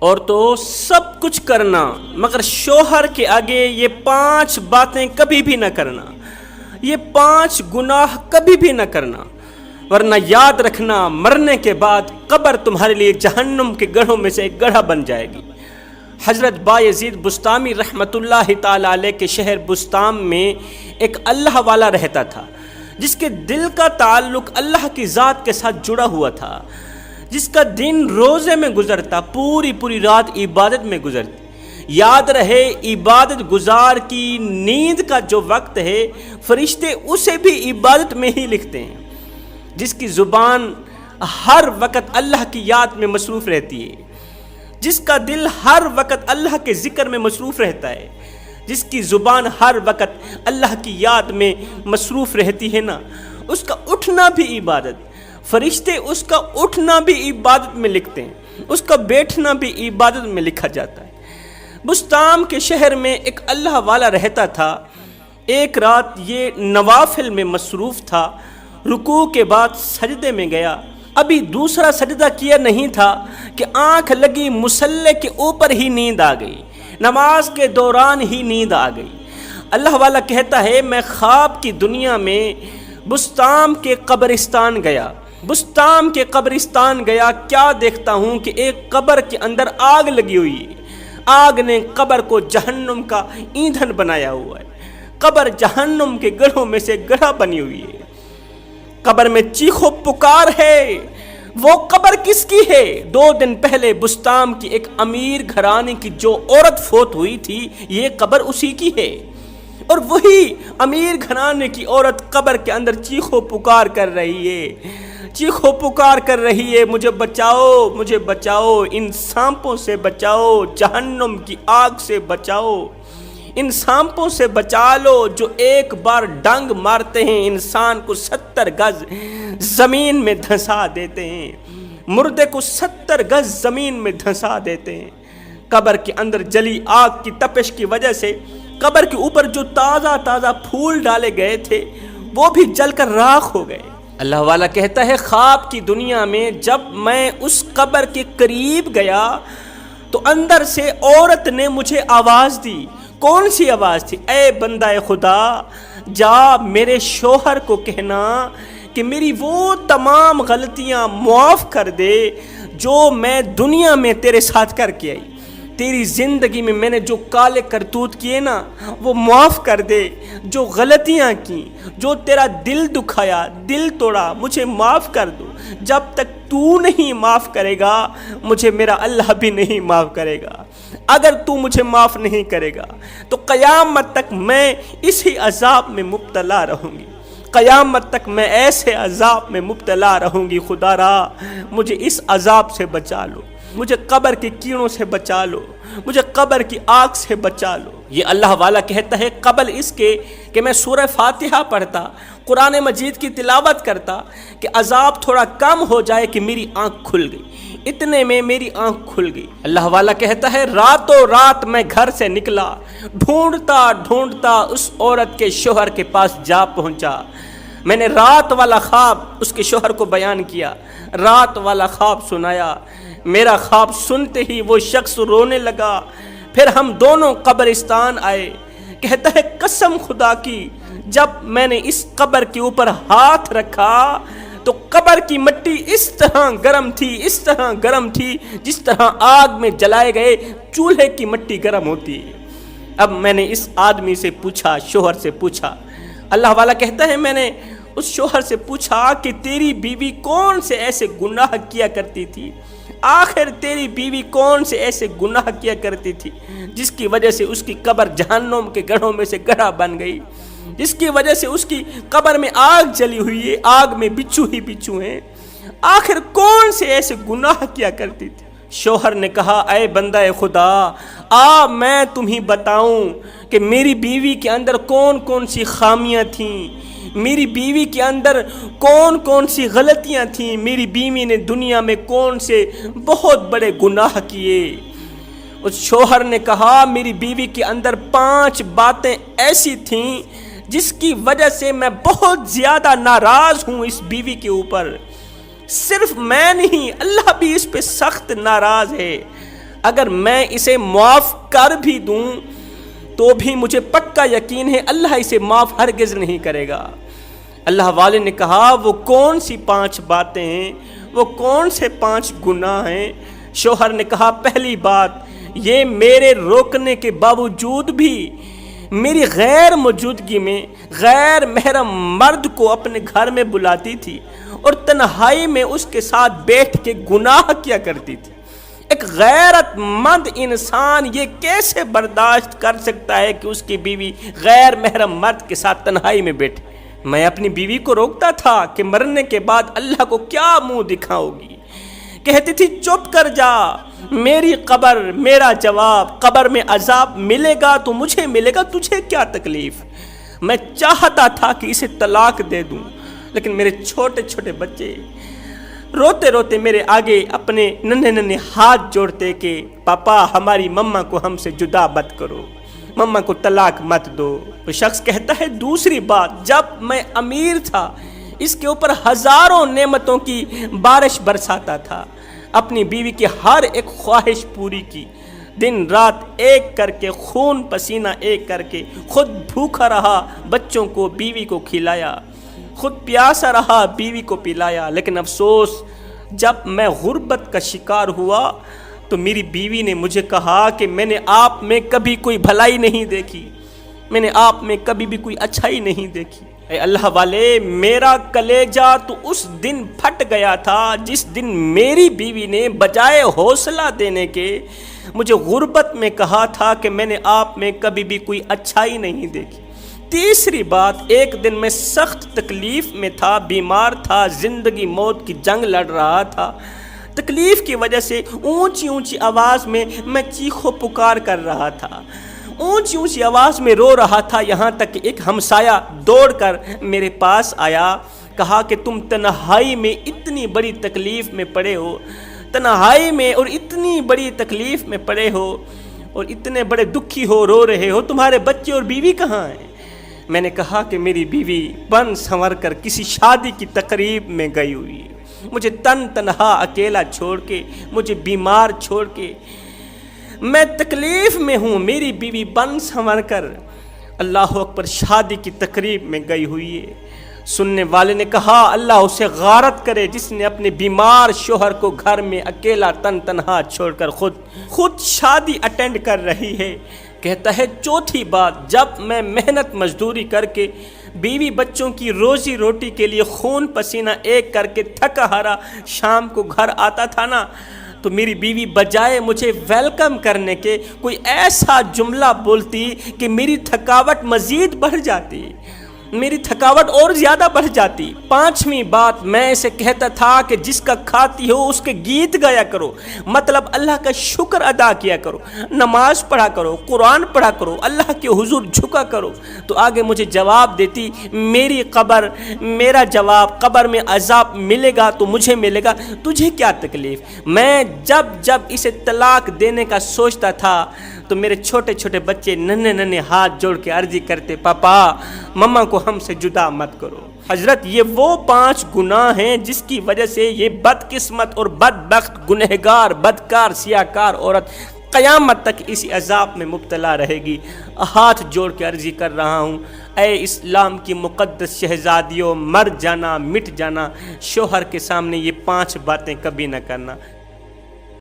اور تو سب کچھ کرنا مگر شوہر کے آگے یہ 5 باتیں کبھی بھی نہ کرنا، یہ 5 گناہ کبھی بھی نہ کرنا، ورنہ یاد رکھنا مرنے کے بعد قبر تمہارے لیے جہنم کے گڑھوں میں سے ایک گڑھا بن جائے گی۔ حضرت بایزید بسطامی رحمۃ اللہ تعالی علیہ کے شہر بسطام میں ایک اللہ والا رہتا تھا، جس کے دل کا تعلق اللہ کی ذات کے ساتھ جڑا ہوا تھا، جس کا دن روزے میں گزرتا، پوری رات عبادت میں گزرتی۔ یاد رہے عبادت گزار کی نیند کا جو وقت ہے فرشتے اسے بھی عبادت میں ہی لکھتے ہیں، جس کی زبان ہر وقت اللہ کی یاد میں مصروف رہتی ہے، جس کا دل ہر وقت اللہ کے ذکر میں مصروف رہتا ہے، جس کی زبان ہر وقت اللہ کی یاد میں مصروف رہتی ہے نا، اس کا اٹھنا بھی عبادت، فرشتے اس کا اٹھنا بھی عبادت میں لکھتے ہیں، اس کا بیٹھنا بھی عبادت میں لکھا جاتا ہے۔ بسطام کے شہر میں ایک اللہ والا رہتا تھا۔ ایک رات یہ نوافل میں مصروف تھا، رکوع کے بعد سجدے میں گیا، ابھی دوسرا سجدہ کیا نہیں تھا کہ آنکھ لگی مصلی کے اوپر ہی نیند آ گئی، نماز کے دوران ہی نیند آ گئی۔ اللہ والا کہتا ہے میں خواب کی دنیا میں بسطام کے قبرستان گیا، بسطام کے قبرستان گیا، کیا دیکھتا ہوں کہ ایک قبر کے اندر آگ لگی ہوئی ہے، آگ نے قبر کو جہنم کا ایندھن بنایا ہوا ہے، قبر جہنم کے گڑھوں میں سے گڑھا بنی ہوئی ہے، قبر میں چیخ و پکار ہے۔ وہ قبر کس کی ہے؟ 2 دن پہلے بسطام کی ایک امیر گھرانے کی جو عورت فوت ہوئی تھی، یہ قبر اسی کی ہے، اور وہی امیر گھرانے کی عورت قبر کے اندر چیخ و پکار کر رہی ہے، چیخ و پکار کر رہی ہے، مجھے بچاؤ، مجھے بچاؤ، ان سانپوں سے بچاؤ، جہنم کی آگ سے بچاؤ، ان سانپوں سے بچا لو جو ایک بار ڈنگ مارتے ہیں انسان کو 70 گز زمین میں دھنسا دیتے ہیں، مردے کو 70 گز زمین میں دھنسا دیتے ہیں۔ قبر کے اندر جلی آگ کی تپش کی وجہ سے قبر کے اوپر جو تازہ پھول ڈالے گئے تھے وہ بھی جل کر راکھ ہو گئے۔ اللہ والا کہتا ہے خواب کی دنیا میں جب میں اس قبر کے قریب گیا تو اندر سے عورت نے مجھے آواز دی۔ کون سی آواز تھی؟ اے بندہ خدا، جا میرے شوہر کو کہنا کہ میری وہ تمام غلطیاں معاف کر دے جو میں دنیا میں تیرے ساتھ کر کے آئی، تیری زندگی میں نے جو کالے کرتوت کیے نا وہ معاف کر دے، جو غلطیاں کی، جو تیرا دل دکھایا، دل توڑا، مجھے معاف کر دو۔ جب تک تو نہیں معاف کرے گا مجھے میرا اللہ بھی نہیں معاف کرے گا، اگر تو مجھے معاف نہیں کرے گا تو قیامت تک میں اسی عذاب میں مبتلا رہوں گی، قیامت تک میں ایسے عذاب میں مبتلا رہوں گی۔ خدا را مجھے اس عذاب سے بچا لو، مجھے قبر کی کیڑوں سے بچا لو، مجھے قبر کی آگ سے بچا لو۔ یہ اللہ والا کہتا ہے قبل اس کے کہ میں سورہ فاتحہ پڑھتا، قرآن مجید کی تلاوت کرتا کہ عذاب تھوڑا کم ہو جائے کہ میری آنکھ کھل گئی، اتنے میں میری آنکھ کھل گئی۔ اللہ والا کہتا ہے راتوں رات میں گھر سے نکلا، ڈھونڈتا اس عورت کے شوہر کے پاس جا پہنچا، میں نے رات والا خواب اس کے شوہر کو بیان کیا، رات والا خواب سنایا، میرا خواب سنتے ہی وہ شخص رونے لگا، پھر ہم دونوں قبرستان آئے۔ کہتا ہے قسم خدا کی جب میں نے اس قبر کے اوپر ہاتھ رکھا تو قبر کی مٹی اس طرح گرم تھی، اس طرح گرم تھی جس طرح آگ میں جلائے گئے چولہے کی مٹی گرم ہوتی ہے۔ اب میں نے اس آدمی سے پوچھا، شوہر سے پوچھا، اللہ والا کہتا ہے میں نے اس شوہر سے پوچھا کہ تیری بیوی کون سے ایسے گناہ کیا کرتی تھی، آخر تیری بیوی کون سے ایسے گناہ کیا کرتی تھی جس کی وجہ سے اس کی قبر جہنم کے گڑھوں میں سے گڑھا بن گئی، جس کی وجہ سے اس کی قبر میں آگ جلی ہوئی ہے، آگ میں بچھو ہی بچھو ہیں، آخر کون سے ایسے گناہ کیا کرتی تھی؟ شوہر نے کہا اے بندہ خدا، میں تمہیں بتاؤں کہ میری بیوی کے اندر کون کون سی خامیاں تھیں، میری بیوی کے اندر کون کون سی غلطیاں تھیں، میری بیوی نے دنیا میں کون سے بہت بڑے گناہ کیے۔ اس شوہر نے کہا میری بیوی کے اندر 5 باتیں ایسی تھیں جس کی وجہ سے میں بہت زیادہ ناراض ہوں اس بیوی کے اوپر، صرف میں نہیں اللہ بھی اس پہ سخت ناراض ہے۔ اگر میں اسے معاف کر بھی دوں تو بھی مجھے پکا یقین ہے اللہ اسے معاف ہرگز نہیں کرے گا۔ اللہ والے نے کہا وہ کون سی 5 باتیں ہیں، وہ کون سے 5 گناہ ہیں؟ شوہر نے کہا پہلی بات یہ میرے روکنے کے باوجود بھی میری غیر موجودگی میں غیر محرم مرد کو اپنے گھر میں بلاتی تھی اور تنہائی میں اس کے ساتھ بیٹھ کے گناہ کیا کرتی تھی۔ ایک غیرت مند انسان یہ کیسے برداشت کر سکتا ہے کہ اس کی بیوی غیر محرم مرد کے ساتھ تنہائی میں بیٹھے؟ میں اپنی بیوی کو روکتا تھا کہ مرنے کے بعد اللہ کو کیا منہ دکھاؤگی، کہتی تھی چپ کر جا، میری قبر میرا جواب، قبر میں عذاب ملے گا تو مجھے ملے گا، تجھے کیا تکلیف؟ میں چاہتا تھا کہ اسے طلاق دے دوں، لیکن میرے چھوٹے چھوٹے بچے روتے روتے میرے آگے اپنے ننھے ننھے ہاتھ جوڑتے کہ پاپا ہماری مما کو ہم سے جدا مت کرو، مما کو طلاق مت دو۔ وہ شخص کہتا ہے دوسری بات، جب میں امیر تھا اس کے اوپر ہزاروں نعمتوں کی بارش برساتا تھا، اپنی بیوی کی ہر ایک خواہش پوری کی، دن رات ایک کر کے، خون پسینہ ایک کر کے، خود بھوکا رہا، بچوں کو بیوی کو کھلایا، خود پیاسا رہا، بیوی کو پلایا۔ لیکن افسوس جب میں غربت کا شکار ہوا تو میری بیوی نے مجھے کہا کہ میں نے آپ میں کبھی کوئی بھلائی نہیں دیکھی، میں نے آپ میں کبھی بھی کوئی اچھائی نہیں دیکھی۔ اے اللہ والے، میرا کلیجہ تو اس دن پھٹ گیا تھا جس دن میری بیوی نے بجائے حوصلہ دینے کے مجھے غربت میں کہا تھا کہ میں نے آپ میں کبھی بھی کوئی اچھائی نہیں دیکھی۔ تیسری بات، ایک دن میں سخت تکلیف میں تھا، بیمار تھا، زندگی موت کی جنگ لڑ رہا تھا، تکلیف کی وجہ سے اونچی اونچی آواز میں چیخو پکار کر رہا تھا، اونچی اونچی آواز میں رو رہا تھا، یہاں تک کہ ایک ہمسایہ دوڑ کر میرے پاس آیا، کہا کہ تم تنہائی میں اتنی بڑی تکلیف میں پڑے ہو، تنہائی میں اور اتنی بڑی تکلیف میں پڑے ہو اور اتنے بڑے دکھی ہو، رو رہے ہو، تمہارے بچے اور بیوی کہاں ہیں؟ میں نے کہا کہ میری بیوی بن سنور کر کسی شادی کی تقریب میں گئی ہوئی ہے، مجھے تنہا اکیلا چھوڑ کے، مجھے بیمار چھوڑ کے، میں تکلیف میں ہوں، میری بیوی بن سنور کر اللہ اکبر شادی کی تقریب میں گئی ہوئی ہے۔ سننے والے نے کہا اللہ اسے غارت کرے جس نے اپنے بیمار شوہر کو گھر میں اکیلا تنہا چھوڑ کر خود شادی اٹینڈ کر رہی ہے۔ کہتا ہے چوتھی بات، جب میں محنت مزدوری کر کے بیوی بچوں کی روزی روٹی کے لیے خون پسینہ ایک کر کے تھکا ہارا شام کو گھر آتا تھا نا، تو میری بیوی بجائے مجھے ویلکم کرنے کے کوئی ایسا جملہ بولتی کہ میری تھکاوٹ مزید بڑھ جاتی، میری تھکاوٹ اور زیادہ بڑھ جاتی۔ پانچویں بات، میں اسے کہتا تھا کہ جس کا کھاتی ہو اس کے گیت گایا کرو، مطلب اللہ کا شکر ادا کیا کرو، نماز پڑھا کرو، قرآن پڑھا کرو، اللہ کے حضور جھکا کرو۔ تو آگے مجھے جواب دیتی میری قبر میرا جواب، قبر میں عذاب ملے گا تو مجھے ملے گا، تجھے کیا تکلیف؟ میں جب اسے طلاق دینے کا سوچتا تھا تو میرے چھوٹے چھوٹے بچے ننھے ہاتھ جوڑ کے عرضی کرتے پاپا مما کو ہم سے جدا مت کرو۔ حضرت یہ وہ 5 گناہ ہیں جس کی وجہ سے یہ بدقسمت اور بدبخت گنہگار بدکار سیاہکار عورت قیامت تک اسی عذاب میں مبتلا رہے گی۔ ہاتھ جوڑ کے عرضی کر رہا ہوں، اے اسلام کی مقدس شہزادیوں، مر جانا مٹ جانا، شوہر کے سامنے یہ 5 باتیں کبھی نہ کرنا۔